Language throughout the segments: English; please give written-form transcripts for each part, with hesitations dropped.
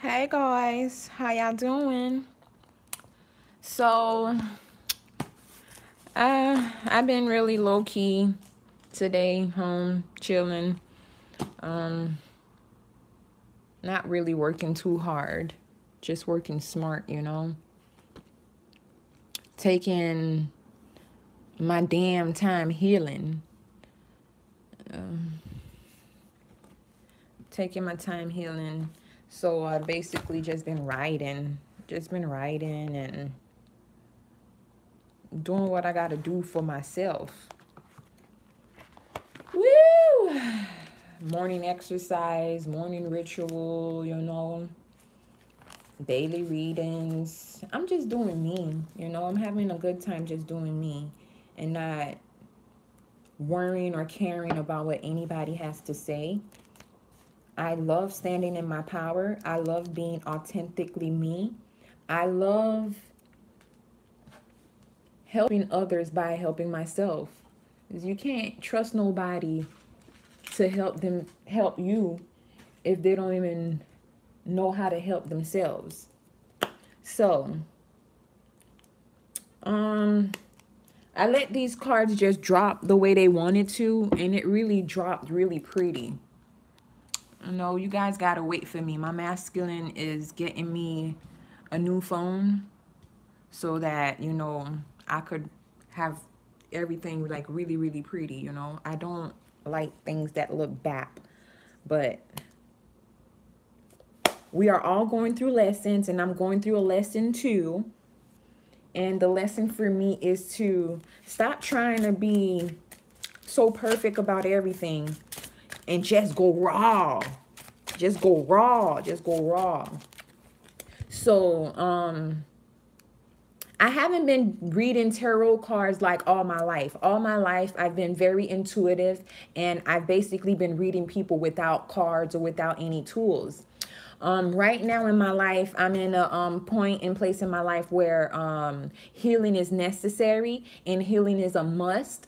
Hey guys, how y'all doing? So, I've been really low key today, home chilling. Um, Not really working too hard, just working smart, Taking my damn time healing. Um, Taking my time healing. So I basically just been writing and doing what I gotta do for myself. Woo! Morning exercise, morning ritual, daily readings. I'm just doing me. I'm having a good time just doing me and not worrying or caring about what anybody has to say. I love standing in my power. I love being authentically me. I love helping others by helping myself. 'Cause you can't trust nobody to help you if they don't even know how to help themselves. So, um, I let these cards just drop the way they wanted to, and it really dropped really pretty. You guys gotta wait for me. My masculine is getting me a new phone so that, I could have everything like really, really pretty. I don't like things that look bap, but we are all going through lessons, and I'm going through a lesson too. And the lesson for me is to stop trying to be so perfect about everything and just go raw. Just go raw. Just go raw. So, I haven't been reading tarot cards like all my life. All my life, I've been very intuitive, and I've basically been reading people without cards or without any tools. Right now in my life, I'm in a point and place in my life where healing is necessary and healing is a must.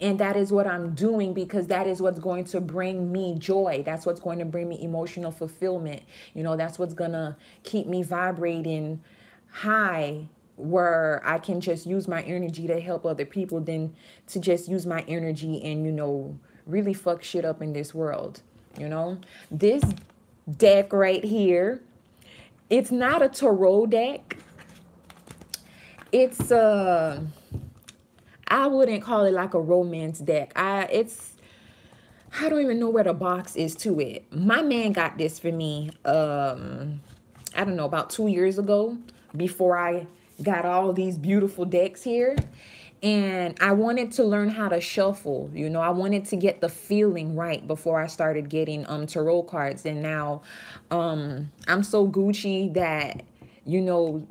And that is what I'm doing because that is what's going to bring me joy. That's what's going to bring me emotional fulfillment. That's what's going to keep me vibrating high, where I can just use my energy to help other people than to just use my energy and, really fuck shit up in this world. This deck right here, it's not a tarot deck. It's I wouldn't call it like a romance deck. I don't even know where the box is to it. My man got this for me I don't know, about 2 years ago, before I got all these beautiful decks here. And I wanted to learn how to shuffle. I wanted to get the feeling right before I started getting tarot cards. And now I'm so Gucci that, you know,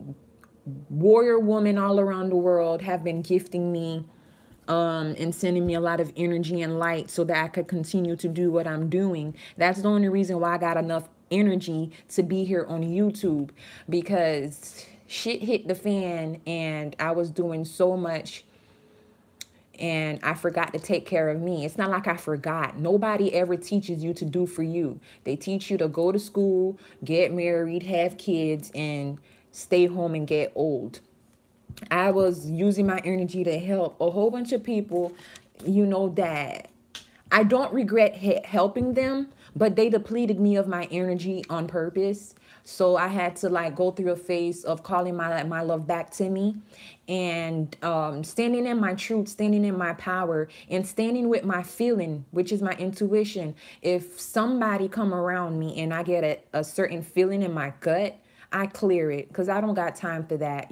warrior women all around the world have been gifting me and sending me a lot of energy and light so that I could continue to do what I'm doing. That's the only reason why I got enough energy to be here on YouTube, because shit hit the fan and I was doing so much and I forgot to take care of me. It's not like I forgot. Nobody ever teaches you to do for you. They teach you to go to school, get married, have kids, and stay home and get old. I was using my energy to help a whole bunch of people, that I don't regret helping them, but they depleted me of my energy on purpose. So I had to like go through a phase of calling my love back to me, and standing in my truth, standing in my power, and standing with my feeling, which is my intuition. If somebody come around me and I get a certain feeling in my gut, I clear it, because I don't got time for that.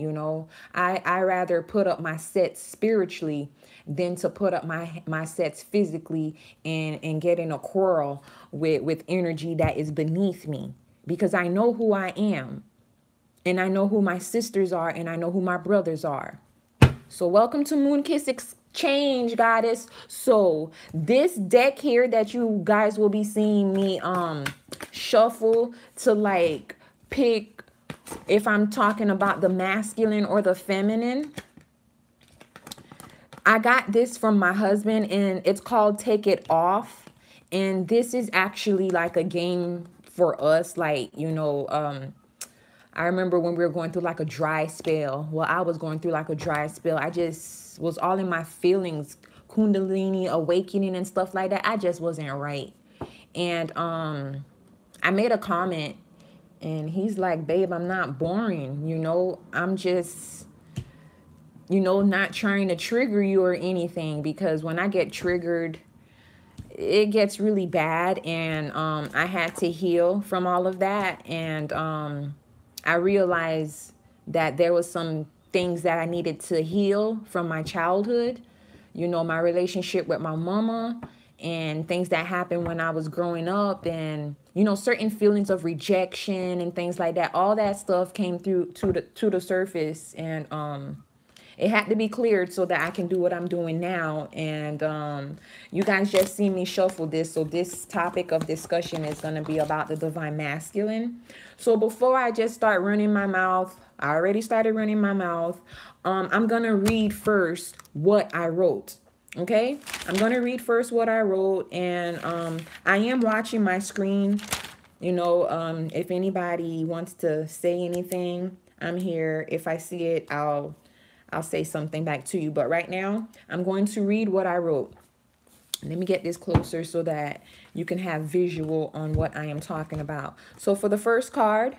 I rather put up my sets spiritually than to put up my sets physically and get in a quarrel with energy that is beneath me, because I know who I am, and I know who my sisters are, and I know who my brothers are. So welcome to Moon Kiss Exchange, goddess. So this deck here that you guys will be seeing me shuffle to like pick if I'm talking about the masculine or the feminine. I got this from my husband, and it's called Take It Off. And this is actually like a game for us. Like, I remember when we were going through like a dry spell. Well, I was going through like a dry spell. I just was all in my feelings, kundalini awakening and stuff like that. I just wasn't right. And I made a comment, and he's like, babe, I'm not boring, I'm just, not trying to trigger you or anything, because when I get triggered, it gets really bad. And I had to heal from all of that. And I realized that there was some things that I needed to heal from my childhood, my relationship with my mama, and things that happened when I was growing up, and certain feelings of rejection and things like that. All that stuff came through to the surface, and it had to be cleared so that I can do what I'm doing now. And you guys just see me shuffle this. So this topic of discussion is going to be about the divine masculine. So before I just start running my mouth, I already started running my mouth. I'm going to read first what I wrote. Okay, I'm going to read first what I wrote. And I am watching my screen. If anybody wants to say anything, I'm here. If I see it, I'll say something back to you. But right now, I'm going to read what I wrote. Let me get this closer so that you can have visual on what I am talking about. So for the first card,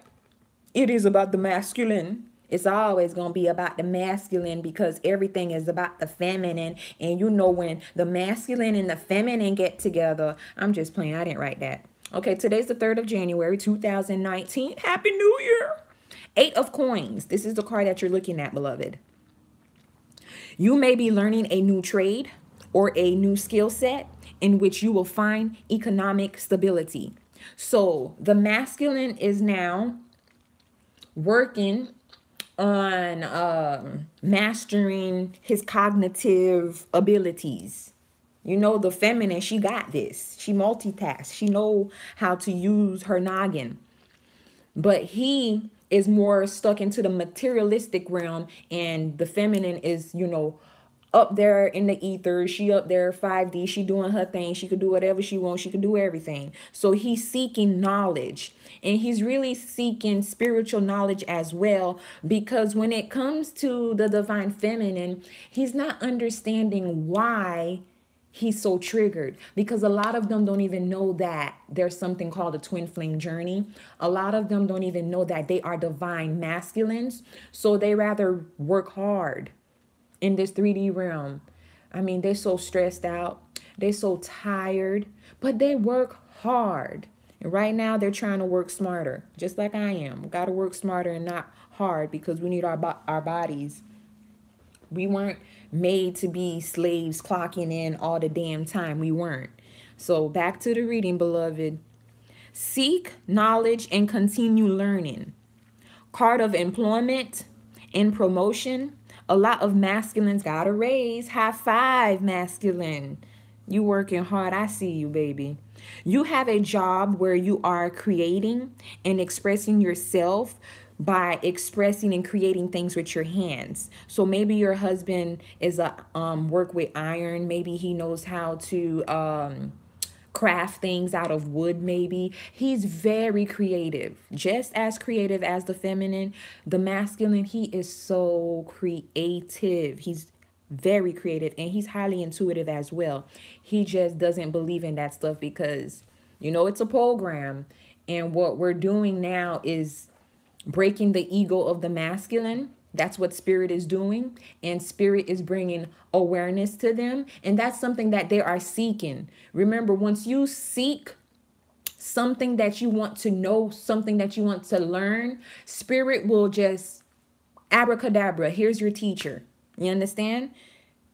it is about the masculine. It's always going to be about the masculine, because everything is about the feminine. And when the masculine and the feminine get together, I'm just playing. I didn't write that. Okay, today's the 3rd of January, 2019. Happy New Year. 8 of Coins. This is the card that you're looking at, beloved. You may be learning a new trade or a new skill set in which you will find economic stability. So the masculine is now working on mastering his cognitive abilities. The feminine, she got this. She multitasks. She know how to use her noggin. But he is more stuck into the materialistic realm, and the feminine is, up there in the ether. She up there 5D. She doing her thing. She could do whatever she wants. She could do everything. So he's seeking knowledge, and he's really seeking spiritual knowledge as well, because when it comes to the divine feminine, he's not understanding why he's so triggered, because a lot of them don't even know that there's something called a twin flame journey. A lot of them don't even know that they are divine masculines. So they rather work hard in this 3D realm. I mean, they're so stressed out. They're so tired, but they work hard. And right now they're trying to work smarter, just like I am. We got to work smarter and not hard, because we need our bodies. We weren't made to be slaves clocking in all the damn time. We weren't. So back to the reading, beloved. Seek knowledge and continue learning. Card of employment and promotion. A lot of masculines got a raise. High five, masculine. You working hard. I see you, baby. You have a job where you are creating and expressing yourself by expressing and creating things with your hands. So maybe your husband is a work with iron. Maybe he knows how to craft things out of wood. Maybe he's very creative, just as creative as the feminine. The masculine, he is so creative. He's very creative, and he's highly intuitive as well. He just doesn't believe in that stuff because it's a program, and what we're doing now is breaking the ego of the masculine. That's what spirit is doing, and spirit is bringing awareness to them, and that's something that they are seeking. Remember, once you seek something that you want to know, something that you want to learn, spirit will just abracadabra, here's your teacher. You understand?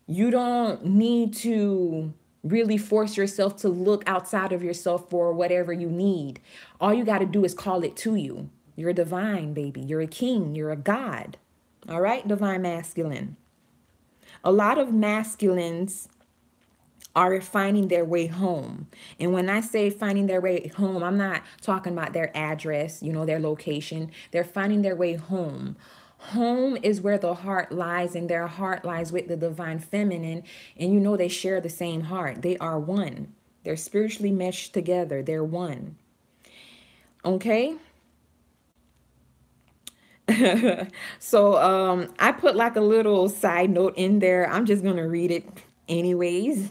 You don't need to really force yourself to look outside of yourself for whatever you need. All you got to do is call it to you. You're a divine, baby. You're a king. You're a god. All right, divine masculine. A lot of masculines are finding their way home. And when I say finding their way home, I'm not talking about their address, their location. They're finding their way home. Home is where the heart lies, and their heart lies with the divine feminine. And they share the same heart. They are one. They're spiritually meshed together. They're one. Okay. So I put like a little side note in there. I'm just gonna read it anyways.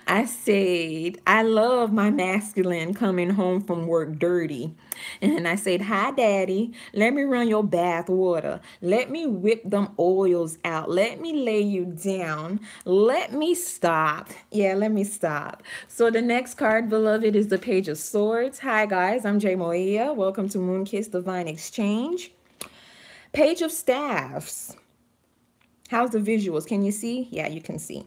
I said, I love my masculine coming home from work dirty. And I said, hi, daddy. Let me run your bath water. Let me whip them oils out. Let me lay you down. Let me stop. Yeah, let me stop. So the next card, beloved, is the Page of Swords. Hi, guys. I'm Jay Moia. Welcome to Moonkiss Divine Exchange. Page of Staffs. How's the visuals? Can you see? Yeah, you can see.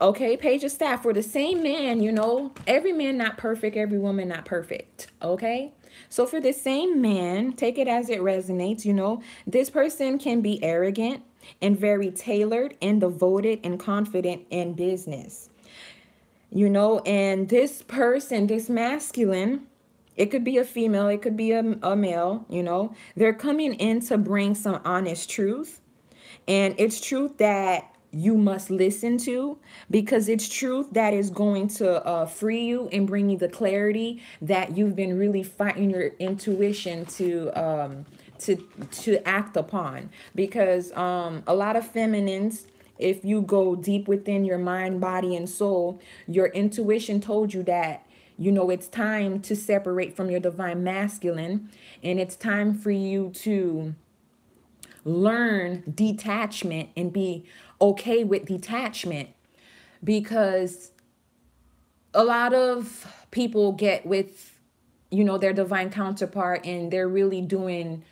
Okay, Page of Staff. For the same man, you know, every man not perfect, every woman not perfect. Okay? So for the same man, take it as it resonates, you know, this person can be arrogant and very tailored and devoted and confident in business. You know, and this person, this masculine, it could be a female, it could be a male, you know, they're coming in to bring some honest truth. And it's truth that you must listen to, because it's truth that is going to free you and bring you the clarity that you've been really fighting your intuition to act upon. Because a lot of feminines, if you go deep within your mind, body, and soul, your intuition told you that, you know, it's time to separate from your divine masculine, and it's time for you to learn detachment and be okay with detachment. Because a lot of people get with, you know, their divine counterpart, and they're really going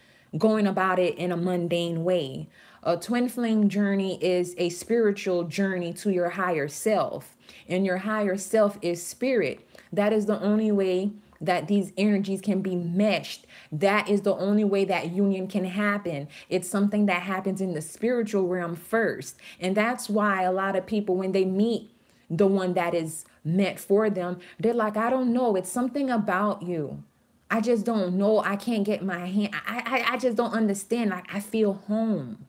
about it in a mundane way. A twin flame journey is a spiritual journey to your higher self, and your higher self is spirit. That is the only way that these energies can be meshed. That is the only way that union can happen. It's something that happens in the spiritual realm first. And that's why a lot of people, when they meet the one that is meant for them, they're like, I don't know, it's something about you. I just don't know. I can't get my hand. I just don't understand. Like, I feel home.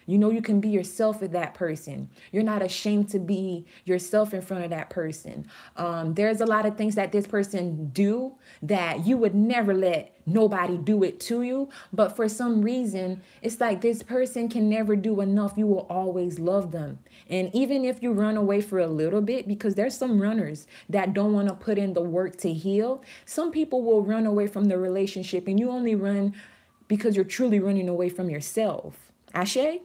You know, you can be yourself with that person. You're not ashamed to be yourself in front of that person. There's a lot of things that this person do that you would never let nobody do it to you. But for some reason, it's like this person can never do enough. You will always love them. And even if you run away for a little bit, because there's some runners that don't want to put in the work to heal. Some people will run away from the relationship, and you only run because you're truly running away from yourself. Ashe?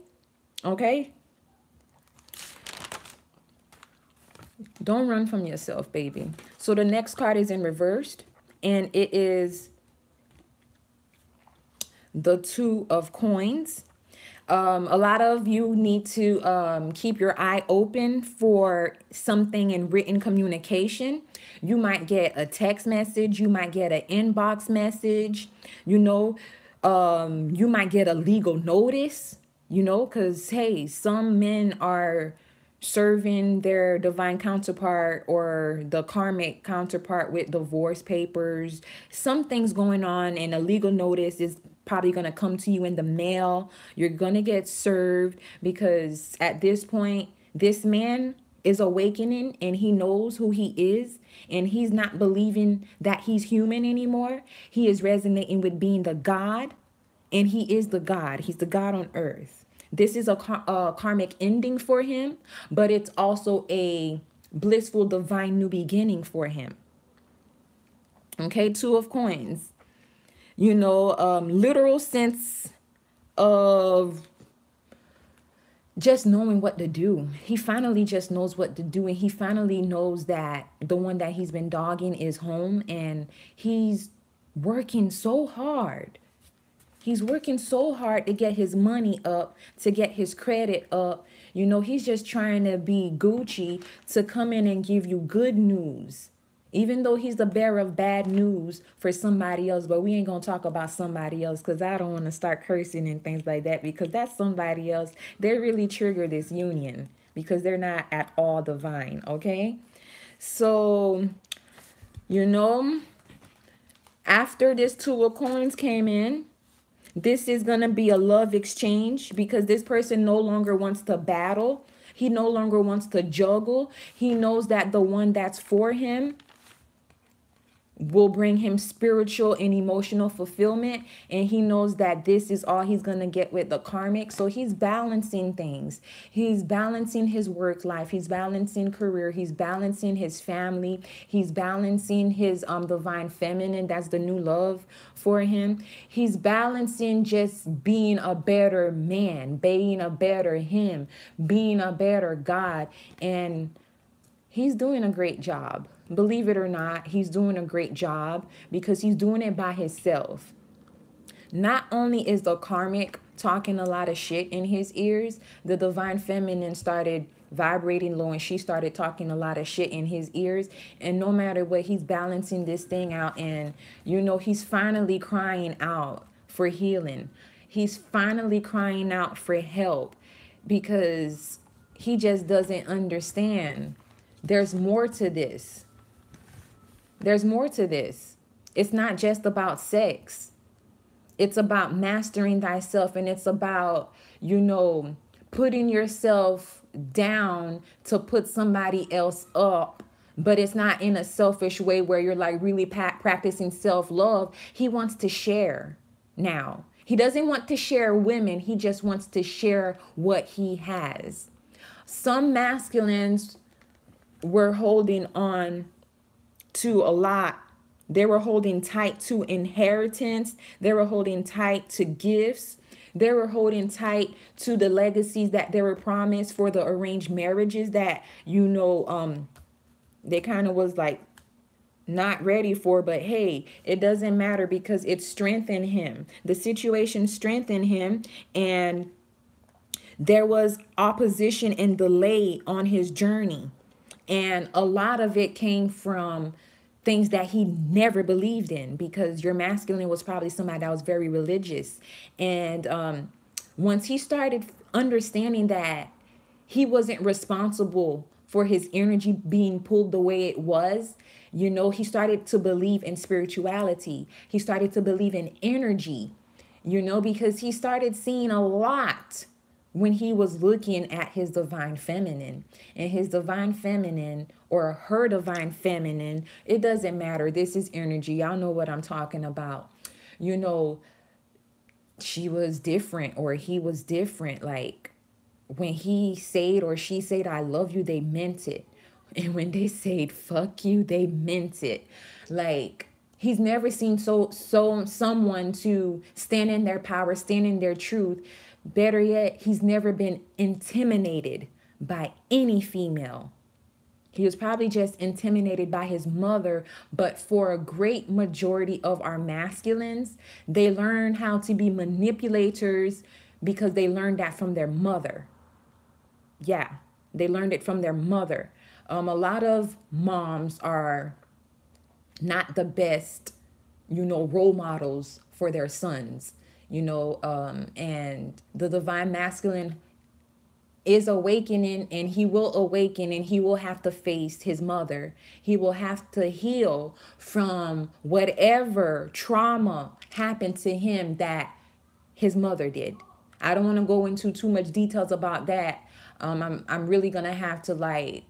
Okay? Don't run from yourself, baby. So the next card is in reversed, and it is the Two of Coins. A lot of you need to keep your eye open for something in written communication. You might get a text message. You might get an inbox message. You know, you might get a legal notice. You know, because, hey, some men are serving their divine counterpart or the karmic counterpart with divorce papers. Something's going on, and a legal notice is probably going to come to you in the mail. You're going to get served, because at this point, this man is awakening, and he knows who he is, and he's not believing that he's human anymore. He is resonating with being the God, and he is the God. He's the God on earth. This is a karmic ending for him, but it's also a blissful divine new beginning for him. Okay, Two of Coins. You know, literal sense of just knowing what to do. He finally just knows what to do, and he finally knows that the one that he's been dogging is home, and he's working so hard. He's working so hard to get his money up, to get his credit up. You know, he's just trying to be Gucci to come in and give you good news. Even though he's the bearer of bad news for somebody else. But we ain't going to talk about somebody else, because I don't want to start cursing and things like that, because that's somebody else. They really trigger this union because they're not at all divine, okay? So, you know, after this Two of Coins came in, this is going to be a love exchange, because this person no longer wants to battle. He no longer wants to juggle. He knows that the one that's for him will bring him spiritual and emotional fulfillment, and he knows that this is all he's going to get with the karmic. So he's balancing things. He's balancing his work life, he's balancing career, he's balancing his family, he's balancing his divine feminine, that's the new love for him. He's balancing just being a better man, being a better him, being a better God, and he's doing a great job. Believe it or not, he's doing a great job because he's doing it by himself. Not only is the karmic talking a lot of shit in his ears, the divine feminine started vibrating low and she started talking a lot of shit in his ears. And no matter what, he's balancing this thing out. And, he's finally crying out for healing. He's finally crying out for help because he just doesn't understand. There's more to this. There's more to this. It's not just about sex. It's about mastering thyself, and it's about, putting yourself down to put somebody else up. But it's not in a selfish way where you're like really practicing self-love. He wants to share now. He doesn't want to share women. He just wants to share what he has. Some masculines were holding on to a lot. They were holding tight to inheritance. They were holding tight to gifts. They were holding tight to the legacies that they were promised for the arranged marriages that, they kind of was like not ready for. But hey, it doesn't matter because it strengthened him. The situation strengthened him, and there was opposition and delay on his journey. And a lot of it came from things that he never believed in, because your masculine was probably somebody that was very religious. And once he started understanding that he wasn't responsible for his energy being pulled the way it was, he started to believe in spirituality. He started to believe in energy, because he started seeing a lot when he was looking at his divine feminine. And his divine feminine, or her divine feminine, it doesn't matter. This is energy. Y'all know what I'm talking about. She was different, or he was different. Like when he said or she said, I love you, they meant it. And when they said, fuck you, they meant it. Like, he's never seen someone to stand in their power, stand in their truth. Better yet, he's never been intimidated by any female. He was probably just intimidated by his mother, but for a great majority of our masculines, they learn how to be manipulators because they learned that from their mother. Yeah, they learned it from their mother. A lot of moms are not the best, role models for their sons. And the divine masculine is awakening, and he will awaken, and he will have to face his mother. He will have to heal from whatever trauma happened to him that his mother did. I don't want to go into too much details about that. I'm really gonna have to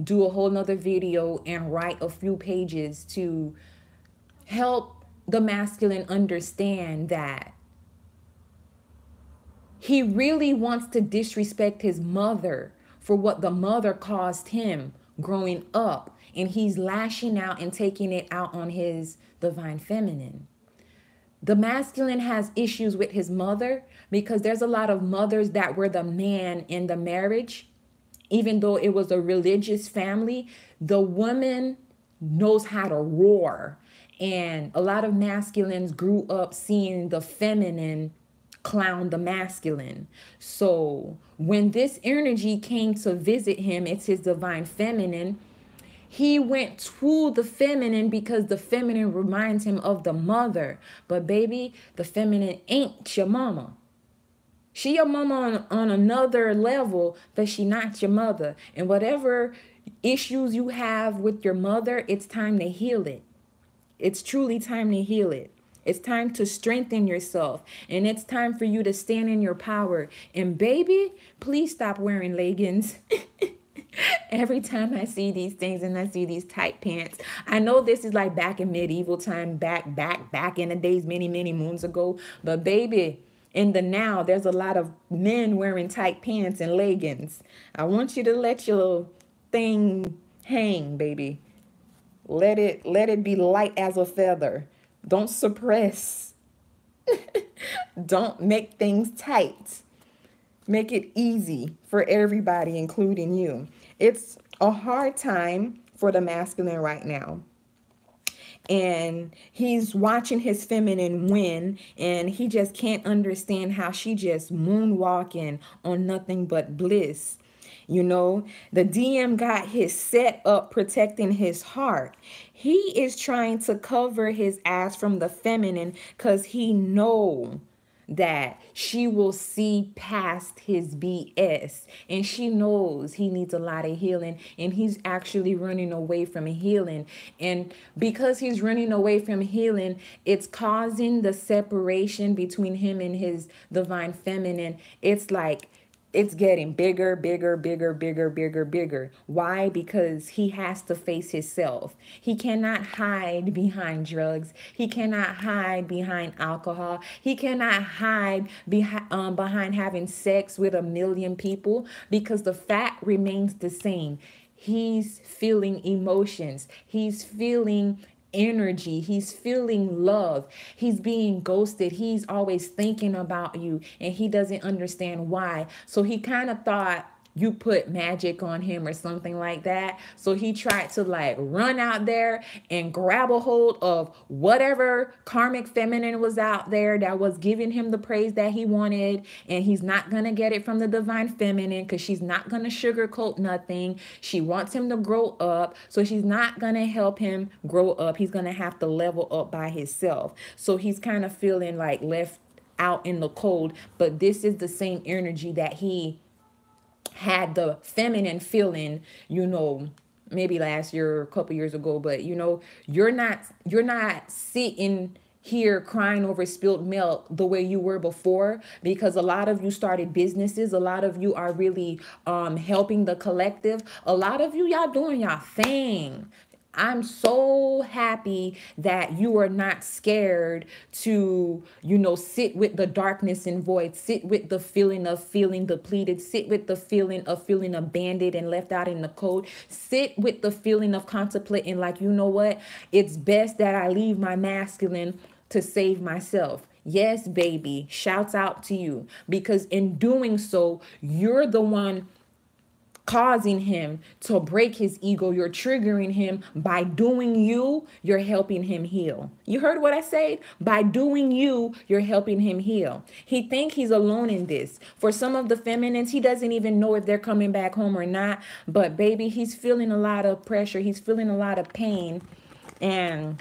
do a whole nother video and write a few pages to help the masculine understand that he really wants to disrespect his mother for what the mother caused him growing up. And he's lashing out and taking it out on his divine feminine. The masculine has issues with his mother because there's a lot of mothers that were the man in the marriage. Even though it was a religious family, the woman knows how to roar. And a lot of masculines grew up seeing the feminine clown the masculine. So when this energy came to visit him, it's his divine feminine, he went to the feminine because the feminine reminds him of the mother. But baby, the feminine ain't your mama. She your mama on another level, but she not your mother. And whatever issues you have with your mother, it's time to heal it. It's truly time to heal it. It's time to strengthen yourself. And it's time for you to stand in your power. And baby, please stop wearing leggings. Every time I see these things and I see these tight pants, I know this is like back in medieval time, back in the days, many moons ago. But baby, in the now, there's a lot of men wearing tight pants and leggings. I want you to let your thing hang, baby. Let it be light as a feather. Don't suppress. Don't make things tight. Make it easy for everybody, including you. It's a hard time for the masculine right now. And he's watching his feminine win, and he just can't understand how she just moonwalking on nothing but bliss. You know, the DM got his set up protecting his heart. He is trying to cover his ass from the feminine because he know that she will see past his BS, and she knows he needs a lot of healing, and he's actually running away from healing. And because he's running away from healing, it's causing the separation between him and his divine feminine. It's like it's getting bigger. Why? Because he has to face himself. He cannot hide behind drugs. He cannot hide behind alcohol. He cannot hide behind having sex with a million people, because the fact remains the same. He's feeling emotions. He's feeling energy. He's feeling love. He's being ghosted. He's always thinking about you, and he doesn't understand why. So he kind of thought you put magic on him or something like that. So he tried to like run out there and grab a hold of whatever karmic feminine was out there that was giving him the praise that he wanted. And he's not going to get it from the divine feminine because she's not going to sugarcoat nothing. She wants him to grow up. So she's not going to help him grow up. He's going to have to level up by himself. So he's kind of feeling like left out in the cold. But this is the same energy that he had the feminine feeling, maybe last year or a couple years ago. But you're not sitting here crying over spilled milk the way you were before, because a lot of you started businesses. A lot of you are really helping the collective. A lot of you, y'all doing y'all thing. I'm so happy that you are not scared to, sit with the darkness and void, sit with the feeling of feeling depleted, sit with the feeling of feeling abandoned and left out in the cold, sit with the feeling of contemplating like, you know what, it's best that I leave my masculine to save myself. Yes, baby, shouts out to you, because in doing so, you're the one causing him to break his ego. You're triggering him. By doing you, you're helping him heal. You heard what I said? By doing you, you're helping him heal. He think he's alone in this. For some of the feminines, he doesn't even know if they're coming back home or not. But baby, he's feeling a lot of pressure. He's feeling a lot of pain. And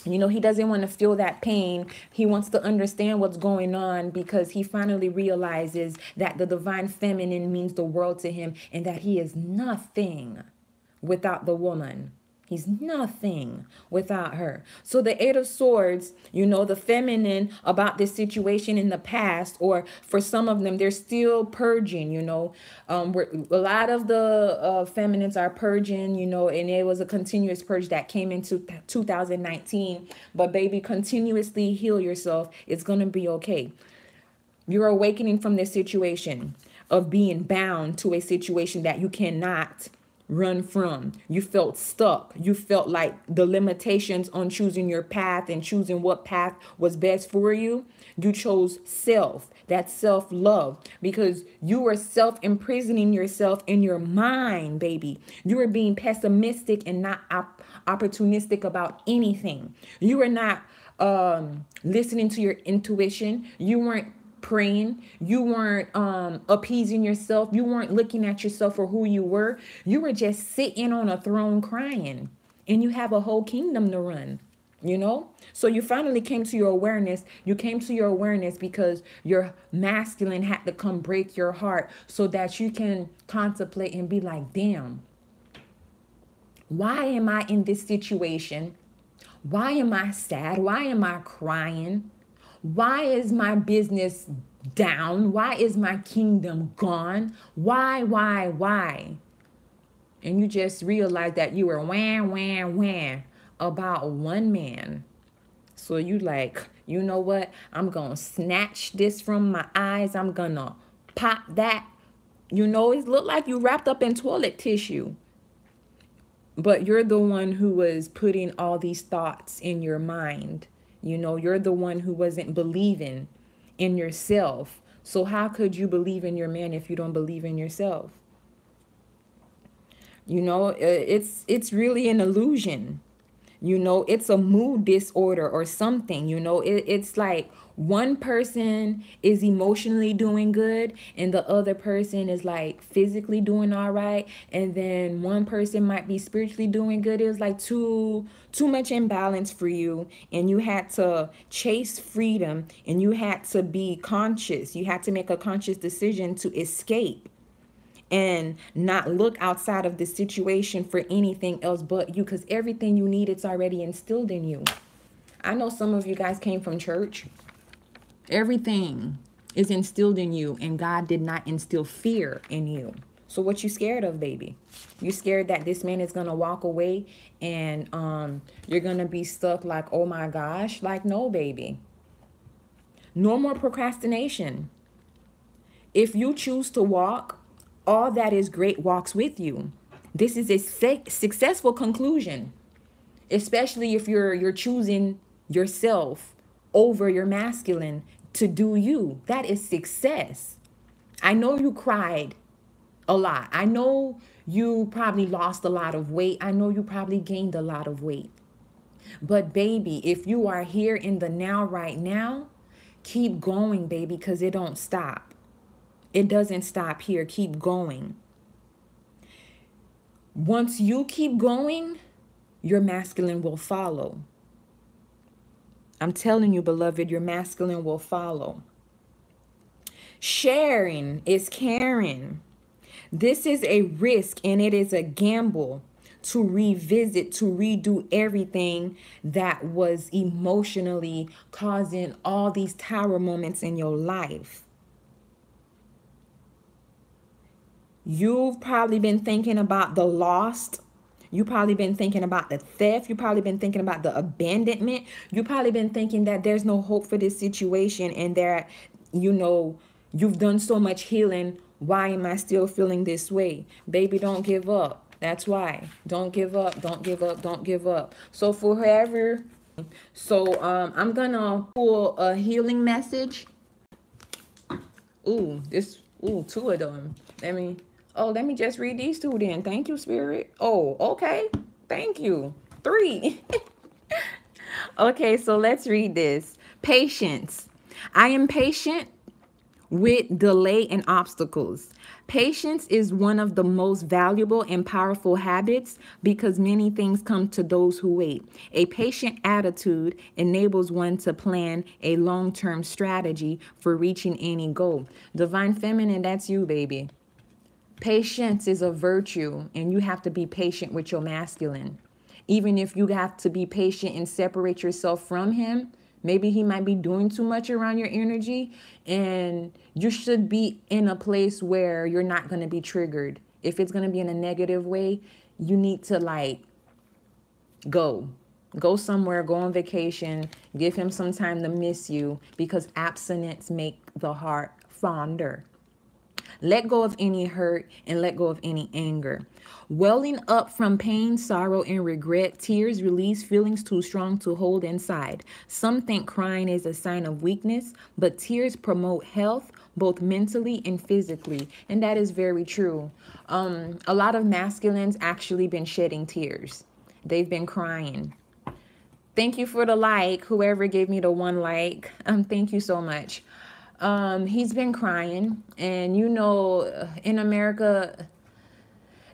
he doesn't want to feel that pain. He wants to understand what's going on, because he finally realizes that the divine feminine means the world to him, and that he is nothing without the woman. He's nothing without her. So the Eight of Swords, the feminine about this situation in the past, or for some of them, they're still purging, where a lot of the feminines are purging, and it was a continuous purge that came into 2019. But baby, continuously heal yourself. It's going to be okay. You're awakening from this situation of being bound to a situation that you cannot run from. You felt stuck. You felt like the limitations on choosing your path and choosing what path was best for you. You chose self. That's self-love, because you were self-imprisoning yourself in your mind, baby. You were being pessimistic and not opportunistic about anything. You were not listening to your intuition. You weren't praying. You weren't appeasing yourself. You weren't looking at yourself for who you were. You were just sitting on a throne crying, and you have a whole kingdom to run, So you finally came to your awareness. You came to your awareness because your masculine had to come break your heart, so that you can contemplate and be like, damn, why am I in this situation? Why am I sad? Why am I crying? Why is my business down? Why is my kingdom gone? Why? and you just realize that you were wham, wham, wham about one man. So you like, you know what? I'm going to snatch this from my eyes. I'm going to pop that. You know, it looked like you wrapped up in toilet tissue. But you're the one who was putting all these thoughts in your mind. You know, you're the one who wasn't believing in yourself. So how could you believe in your man if you don't believe in yourself? You know, it's really an illusion. You know, it's a mood disorder or something. You know, it's like one person is emotionally doing good and the other person is like physically doing all right, and then one person might be spiritually doing good. It was like too much imbalance for you, and you had to chase freedom, and you had to be conscious. You had to make a conscious decision to escape and not look outside of the situation for anything else but you, because everything you need, it's already instilled in you. I know some of you guys came from church. Everything is instilled in you, and God did not instill fear in you. So what you scared of, baby? You scared that this man is gonna walk away and you're gonna be stuck like, oh my gosh. Like, no, baby. No more procrastination. If you choose to walk, all that is great walks with you. This is a successful conclusion, especially if you're choosing yourself over your masculine to do you. That is success. I know you cried a lot. I know you probably lost a lot of weight. I know you probably gained a lot of weight. But baby, if you are here in the now right now, keep going, baby, because it don't stop. It doesn't stop here. Keep going. Once you keep going, your masculine will follow. I'm telling you, beloved, your masculine will follow. Sharing is caring. This is a risk and it is a gamble to revisit, to redo everything that was emotionally causing all these tower moments in your life. You've probably been thinking about the lost. You've probably been thinking about the theft. You've probably been thinking about the abandonment. You've probably been thinking that there's no hope for this situation and that, you know, you've done so much healing. Why am I still feeling this way? Baby, don't give up. That's why. Don't give up. Don't give up. Don't give up. So for whoever, I'm going to pull a healing message. Ooh, two of them. Let me just read these two then. Thank you, Spirit. Oh, okay. Thank you. 3. Okay, so let's read this. Patience. I am patient with delay and obstacles. Patience is one of the most valuable and powerful habits because many things come to those who wait. A patient attitude enables one to plan a long-term strategy for reaching any goal. Divine Feminine, that's you, baby. Patience is a virtue, and you have to be patient with your masculine. Even if you have to be patient and separate yourself from him, maybe he might be doing too much around your energy, and you should be in a place where you're not going to be triggered. If it's going to be in a negative way, you need to like go somewhere, go on vacation, give him some time to miss you, because abstinence make the heart fonder. Let go of any hurt and let go of any anger. Welling up from pain, sorrow, and regret, tears release feelings too strong to hold inside. Some think crying is a sign of weakness, but tears promote health, both mentally and physically. And that is very true. A lot of masculines actually been shedding tears. They've been crying. Thank you for the like, whoever gave me the 1 like. Thank you so much. He's been crying, and you know, in America,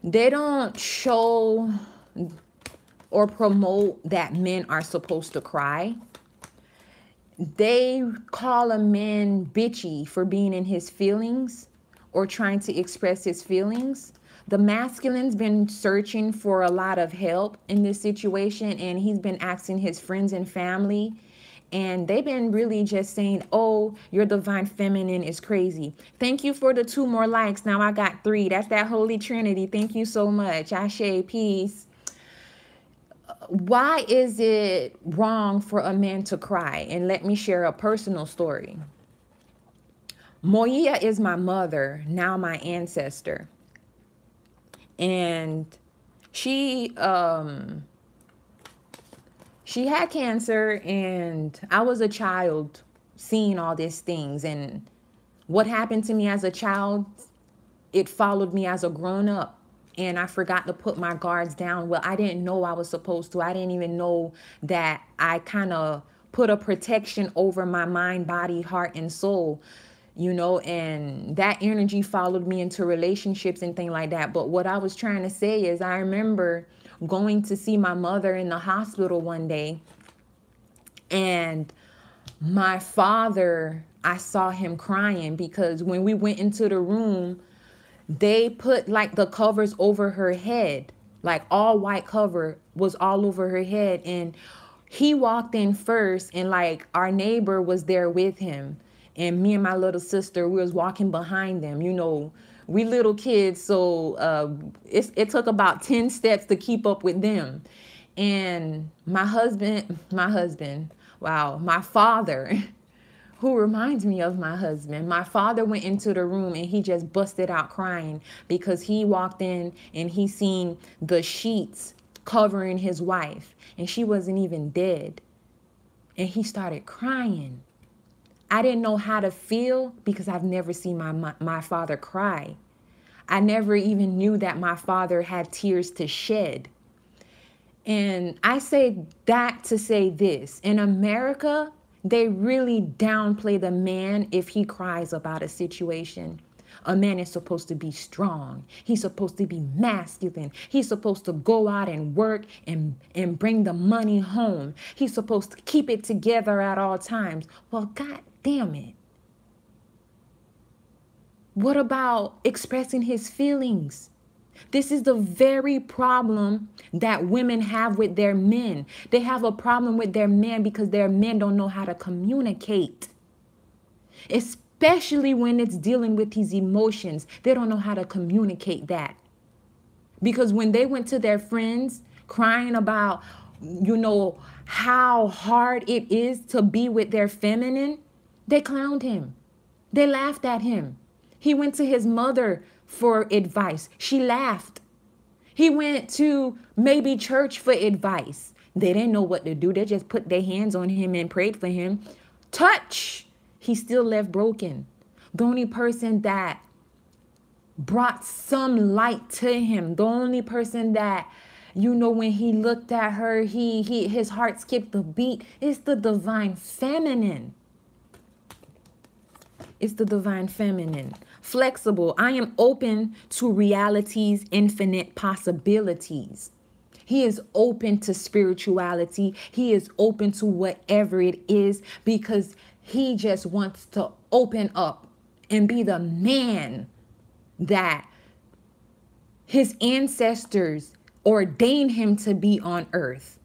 they don't show or promote that men are supposed to cry. They call a man bitchy for being in his feelings or trying to express his feelings. The masculine's been searching for a lot of help in this situation, and he's been asking his friends and family and they've been really just saying, oh, your divine feminine is crazy. Thank you for the 2 more likes. Now I got 3. That's that Holy Trinity. Thank you so much. Ashe, peace. Why is it wrong for a man to cry? And let me share a personal story. Moya is my mother, now my ancestor. And she had cancer, and I was a child seeing all these things. And what happened to me as a child, it followed me as a grown up. And I forgot to put my guards down. Well, I didn't know I was supposed to. I didn't even know that I kind of put a protection over my mind, body, heart, and soul, you know, and that energy followed me into relationships and things like that. But what I was trying to say is I remember going to see my mother in the hospital one day, and my father, I saw him crying because when we went into the room, they put like the covers over her head, like all white cover was all over her head. And he walked in first, and like our neighbor was there with him. And me and my little sister, we was walking behind them. You know, we little kids, so it took about 10 steps to keep up with them. And my father, who reminds me of my husband. My father went into the room and he just busted out crying because he walked in and he seen the sheets covering his wife and she wasn't even dead. And he started crying. I didn't know how to feel because I've never seen my father cry. I never even knew that my father had tears to shed. And I say that to say this. In America, they really downplay the man if he cries about a situation. A man is supposed to be strong. He's supposed to be masculine. He's supposed to go out and work and bring the money home. He's supposed to keep it together at all times. Well, God damn it. What about expressing his feelings? This is the very problem that women have with their men. They have a problem with their men because their men don't know how to communicate. Especially when it's dealing with these emotions. They don't know how to communicate that. Because when they went to their friends crying about, you know, how hard it is to be with their feminine, they clowned him. They laughed at him. He went to his mother for advice. She laughed. He went to maybe church for advice. They didn't know what to do. They just put their hands on him and prayed for him. Touch. He still left broken. The only person that brought some light to him, the only person that, you know, when he looked at her, his heart skipped a beat, is the divine feminine. It's the divine feminine. Flexible. I am open to reality's infinite possibilities. He is open to spirituality. He is open to whatever it is because he just wants to open up and be the man that his ancestors ordained him to be on earth,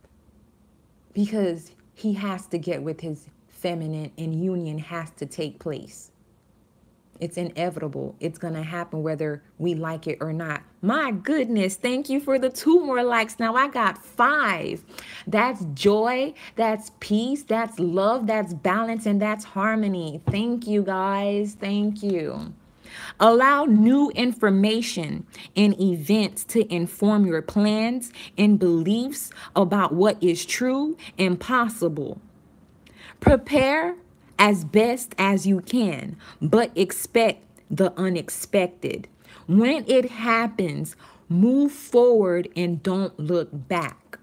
because he has to get with his feminine and union has to take place. It's inevitable. It's going to happen whether we like it or not. My goodness. Thank you for the 2 more likes. Now I got 5. That's joy. That's peace. That's love. That's balance. And that's harmony. Thank you, guys. Thank you. Allow new information and events to inform your plans and beliefs about what is true and possible. Prepare as best as you can, but expect the unexpected. When it happens, move forward and don't look back.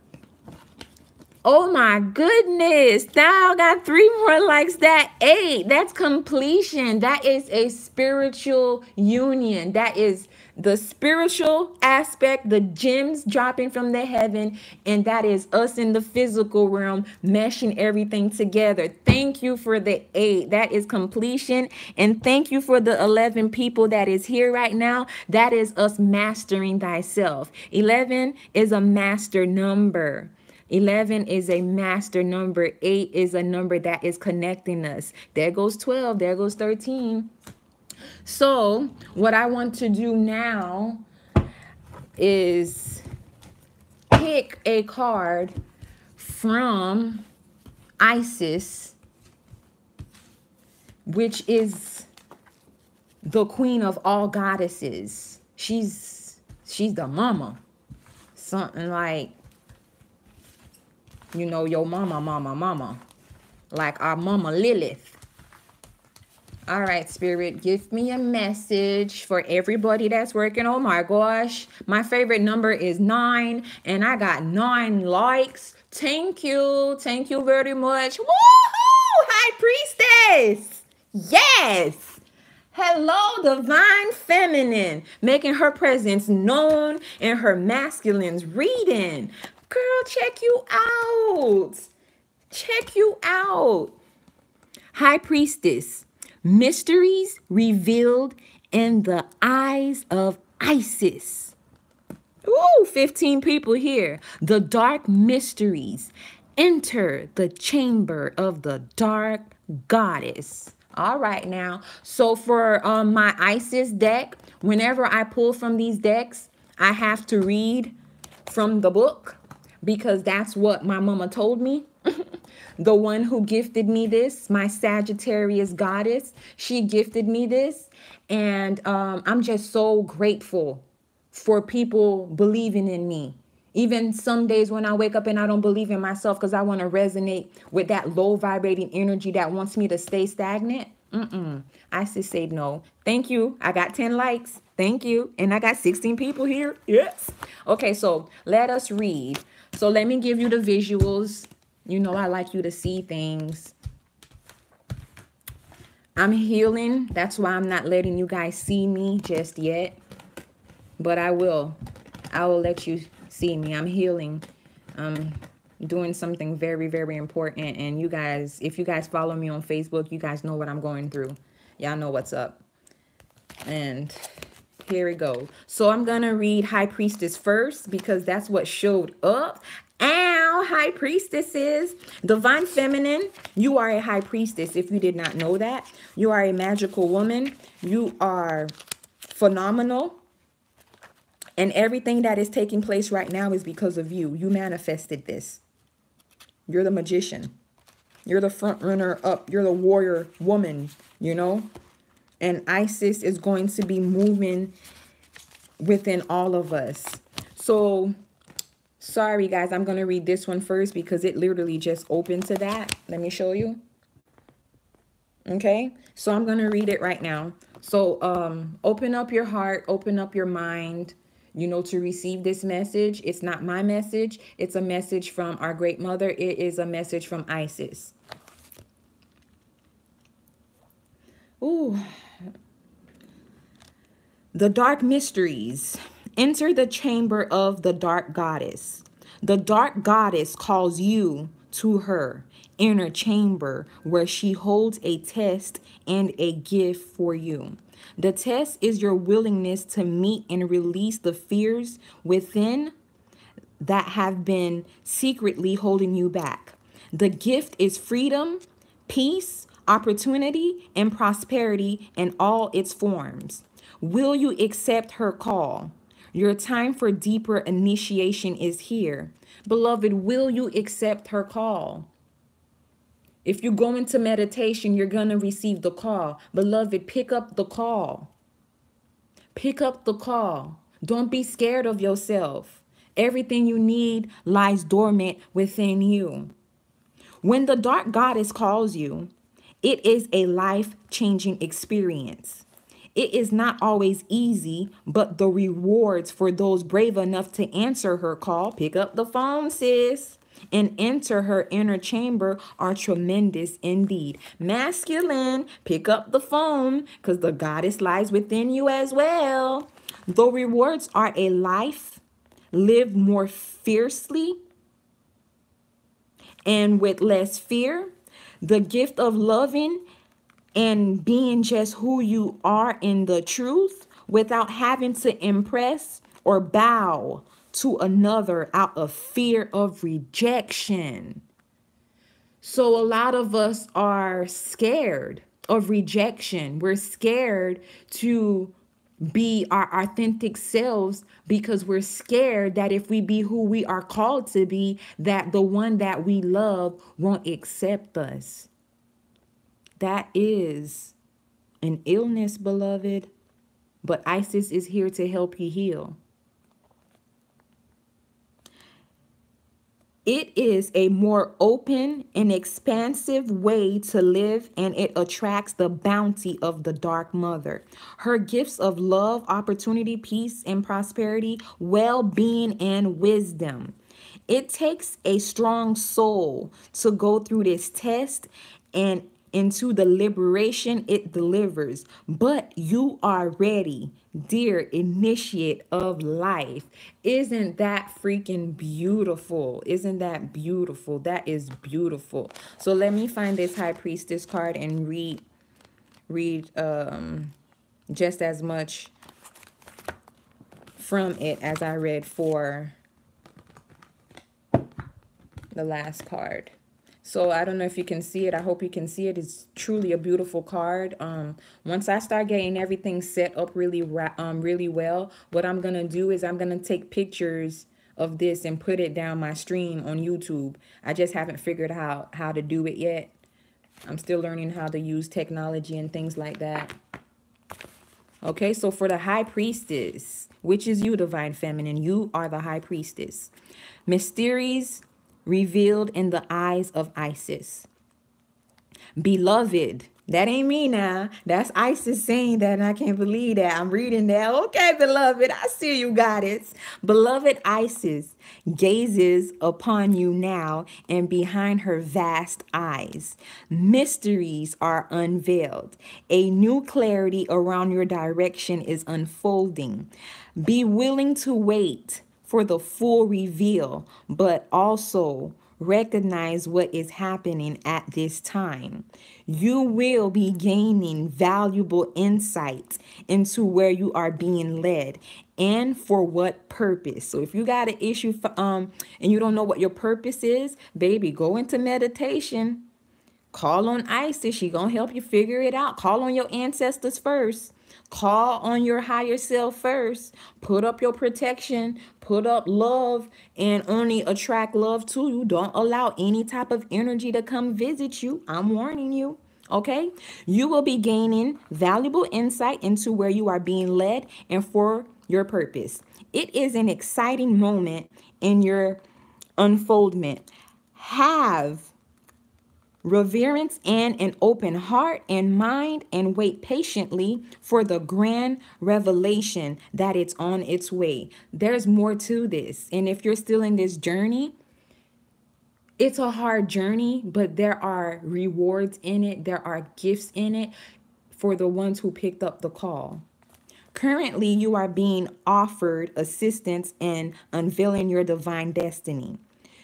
Oh my goodness. Now I got 3 more likes. That 8. That's completion. That is a spiritual union. That is the spiritual aspect, the gems dropping from the heaven, and that is us in the physical realm meshing everything together. Thank you for the 8. That is completion. And thank you for the 11 people that is here right now. That is us mastering thyself. 11 is a master number. 11 is a master number. 8 is a number that is connecting us. There goes 12. There goes 13. So what I want to do now is pick a card from Isis, which is the queen of all goddesses. She's the mama. Something like, you know, your mama. Like our mama Lilith. All right, Spirit, give me a message for everybody that's working. Oh my gosh. My favorite number is 9, and I got 9 likes. Thank you. Thank you very much. Woohoo! High Priestess. Yes. Hello, Divine Feminine, making her presence known in her masculine's reading. Girl, check you out. Check you out. High Priestess, mysteries revealed in the eyes of Isis. Ooh, 15 people here. The dark mysteries. Enter the chamber of the dark goddess. All right now. So for my Isis deck, whenever I pull from these decks, I have to read from the book because that's what my mama told me. The one who gifted me this, my Sagittarius goddess, she gifted me this. And I'm just so grateful for people believing in me. Even some days when I wake up and I don't believe in myself because I want to resonate with that low vibrating energy that wants me to stay stagnant. I just say no. Thank you. I got 10 likes. Thank you. And I got 16 people here. Yes. Okay, so let us read. So let me give you the visuals. You know, I like you to see things. I'm healing. That's why I'm not letting you guys see me just yet. But I will. I will let you see me. I'm healing. I'm doing something very, very important. And you guys, if you guys follow me on Facebook, you guys know what I'm going through. Y'all know what's up. And here we go. So I'm going to read High Priestess first because that's what showed up. Ow, High Priestesses. Divine Feminine, you are a High Priestess if you did not know that. You are a magical woman. You are phenomenal. And everything that is taking place right now is because of you. You manifested this. You're the magician. You're the front runner up. You're the warrior woman, you know. And Isis is going to be moving within all of us. So, sorry guys, I'm going to read this one first because it literally just opened to that. Let me show you. Okay, so I'm going to read it right now. So, open up your heart, open up your mind, you know, to receive this message. It's not my message. It's a message from our great mother. It is a message from Isis. Ooh. The dark mysteries. Enter the chamber of the dark goddess. The dark goddess calls you to her inner chamber where she holds a test and a gift for you. The test is your willingness to meet and release the fears within that have been secretly holding you back. The gift is freedom, peace, opportunity, and prosperity in all its forms. Will you accept her call? Your time for deeper initiation is here. Beloved, will you accept her call? If you go into meditation, you're going to receive the call. Beloved, pick up the call. Pick up the call. Don't be scared of yourself. Everything you need lies dormant within you. When the dark goddess calls you, it is a life-changing experience. It is not always easy, but the rewards for those brave enough to answer her call, pick up the phone, sis, and enter her inner chamber are tremendous indeed. Masculine, pick up the phone because the goddess lies within you as well. The rewards are a life lived more fiercely and with less fear. The gift of loving and being just who you are in the truth without having to impress or bow to another out of fear of rejection. So a lot of us are scared of rejection. We're scared to be our authentic selves because we're scared that if we be who we are called to be, that the one that we love won't accept us. That is an illness, beloved, but Isis is here to help you heal. It is a more open and expansive way to live, and it attracts the bounty of the Dark Mother. Her gifts of love, opportunity, peace, and prosperity, well-being, and wisdom. It takes a strong soul to go through this test and into the liberation it delivers. But you are ready, dear initiate of life. Isn't that freaking beautiful? Isn't that beautiful? That is beautiful. So let me find this High Priestess card and read just as much from it as I read for the last card. So I don't know if you can see it. I hope you can see it. It's truly a beautiful card. Once I start getting everything set up really well, what I'm gonna do is I'm gonna take pictures of this and put it down my stream on YouTube. I just haven't figured out how to do it yet. I'm still learning how to use technology and things like that. Okay, so for the High Priestess, which is you, Divine Feminine, you are the High Priestess. Mysteries revealed in the eyes of Isis. Beloved, that ain't me now. That's Isis saying that, and I can't believe that. I'm reading that. Okay, beloved, I see you, goddess. Beloved Isis gazes upon you now, and behind her vast eyes, mysteries are unveiled. A new clarity around your direction is unfolding. Be willing to wait for the full reveal, but also recognize what is happening at this time. You will be gaining valuable insights into where you are being led and for what purpose. So if you got an issue and you don't know what your purpose is, baby, go into meditation. Call on Isis. She gonna help you figure it out. Call on your ancestors first. Call on your higher self first. Put up your protection. Put up love and only attract love to you. Don't allow any type of energy to come visit you. I'm warning you. Okay? You will be gaining valuable insight into where you are being led and for your purpose. It is an exciting moment in your unfoldment. Have reverence and an open heart and mind, and wait patiently for the grand revelation that it's on its way. There's more to this. And if you're still in this journey, it's a hard journey, but there are rewards in it. There are gifts in it for the ones who picked up the call. Currently, you are being offered assistance in unveiling your divine destiny.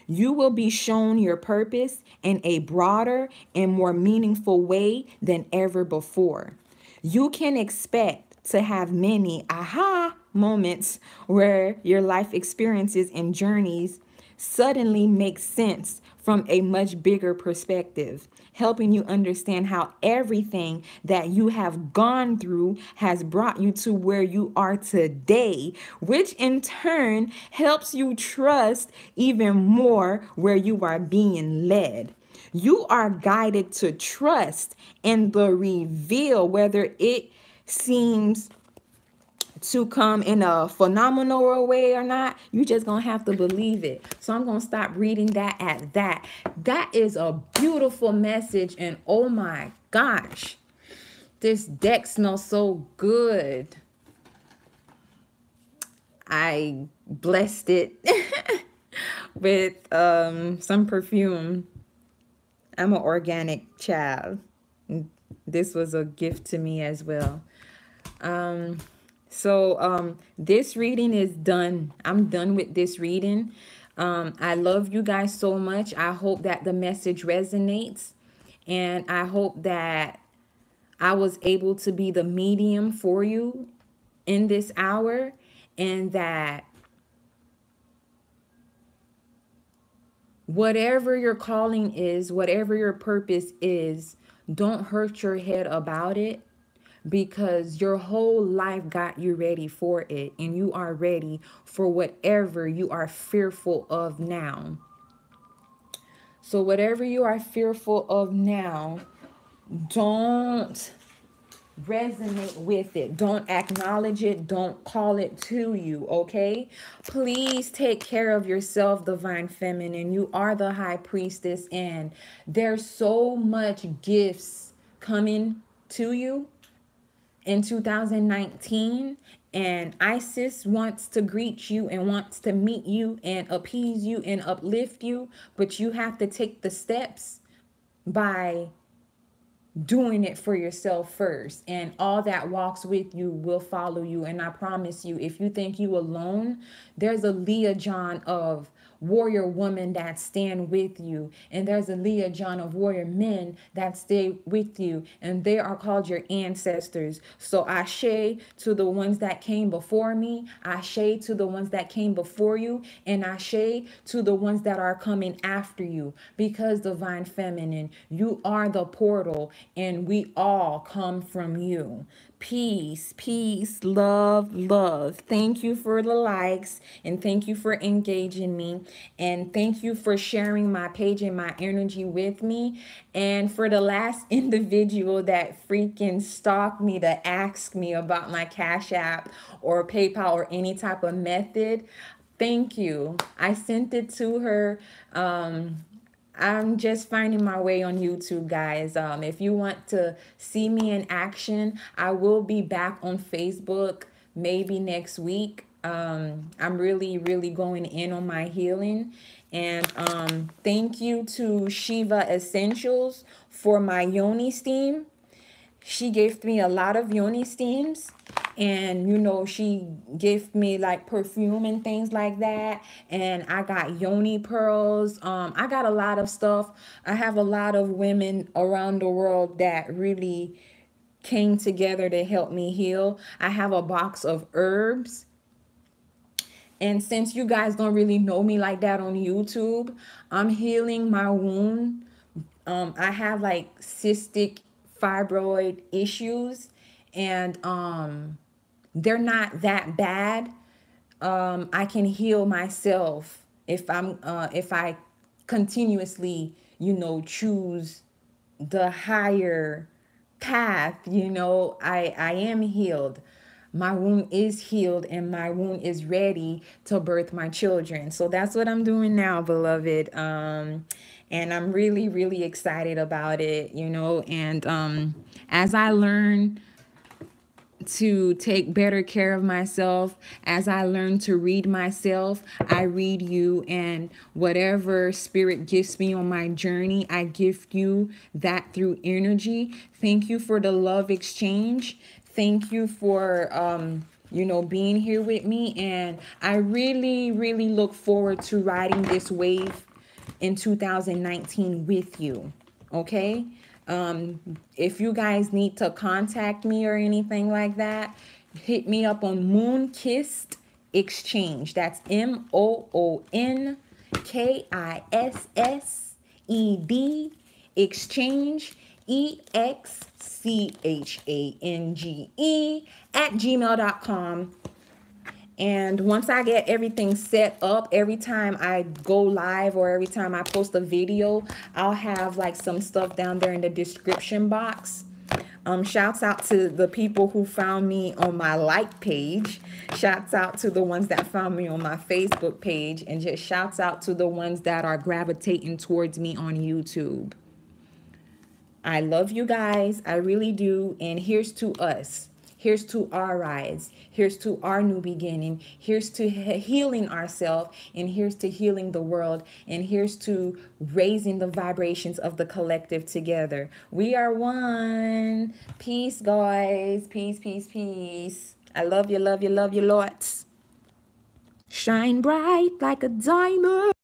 You will be shown your purpose in a broader and more meaningful way than ever before. You can expect to have many aha moments where your life experiences and journeys suddenly make sense from a much bigger perspective, helping you understand how everything that you have gone through has brought you to where you are today, which in turn helps you trust even more where you are being led. You are guided to trust in the reveal, whether it seems to come in a phenomenal way or not. You just gonna have to believe it. So I'm gonna stop reading that at that. That is a beautiful message, and oh my gosh, this deck smells so good. I blessed it with some perfume. I'm an organic child. This was a gift to me as well. So this reading is done. I'm done with this reading. I love you guys so much. I hope that the message resonates, and I hope that I was able to be the medium for you in this hour, and that Whatever your calling is, whatever your purpose is, don't hurt your head about it, because your whole life got you ready for it, and you are ready for whatever you are fearful of now. So whatever you are fearful of now, don't resonate with it. Don't acknowledge it. Don't call it to you, okay? Please take care of yourself, divine feminine. You are the high priestess, and there's so much gifts coming to you in 2019, and Isis wants to greet you and wants to meet you and appease you and uplift you, but you have to take the steps by doing it for yourself first, and all that walks with you will follow you. And I promise you, if you think you alone, there's a Leah John of warrior woman that stand with you, and there's a Leah John of warrior men that stay with you, and they are called your ancestors. So ashe to the ones that came before me, ashe to the ones that came before you, and ashe to the ones that are coming after you, because divine feminine, you are the portal, and we all come from you. Peace, peace, love, love. Thank you for the likes, and thank you for engaging me, and thank you for sharing my page and my energy with me. And for the last individual that freaking stalked me to ask me about my Cash App or PayPal or any type of method, thank you. I sent it to her. I'm just finding my way on YouTube, guys. If you want to see me in action, I will be back on Facebook maybe next week. I'm really, really going in on my healing. And thank you to Shiva Essentials for my yoni steam. She gave me a lot of yoni steams, and she gave me like perfume and things like that, and I got yoni pearls. I got a lot of stuff. I have a lot of women around the world that really came together to help me heal. I have a box of herbs, and since you guys don't really know me like that on YouTube, I'm healing my wound. I have like cystic fibroid issues, and they're not that bad. I can heal myself if I continuously, choose the higher path. I am healed. My wound is healed, and my wound is ready to birth my children. So that's what I'm doing now, beloved. And I'm really, really excited about it, and as I learn to take better care of myself, as I learn to read myself, I read you, and whatever spirit gives me on my journey, I gift you that through energy. Thank you for the love exchange. Thank you for being here with me, and I really, really look forward to riding this wave in 2019 with you. Okay? If you guys need to contact me or anything like that, hit me up on Moon Kissed Exchange. That's MOONKISSED Exchange, EXCHANGE at gmail.com. And once I get everything set up, every time I go live or every time I post a video, I'll have like some stuff down there in the description box. Shouts out to the people who found me on my like page. Shouts out to the ones that found me on my Facebook page. And just shouts out to the ones that are gravitating towards me on YouTube. I love you guys. I really do. And here's to us. Here's to our rise. Here's to our new beginning. Here's to healing ourselves. And here's to healing the world. And here's to raising the vibrations of the collective together. We are one. Peace, guys. Peace, peace, peace. I love you, love you, love you lots. Shine bright like a diamond.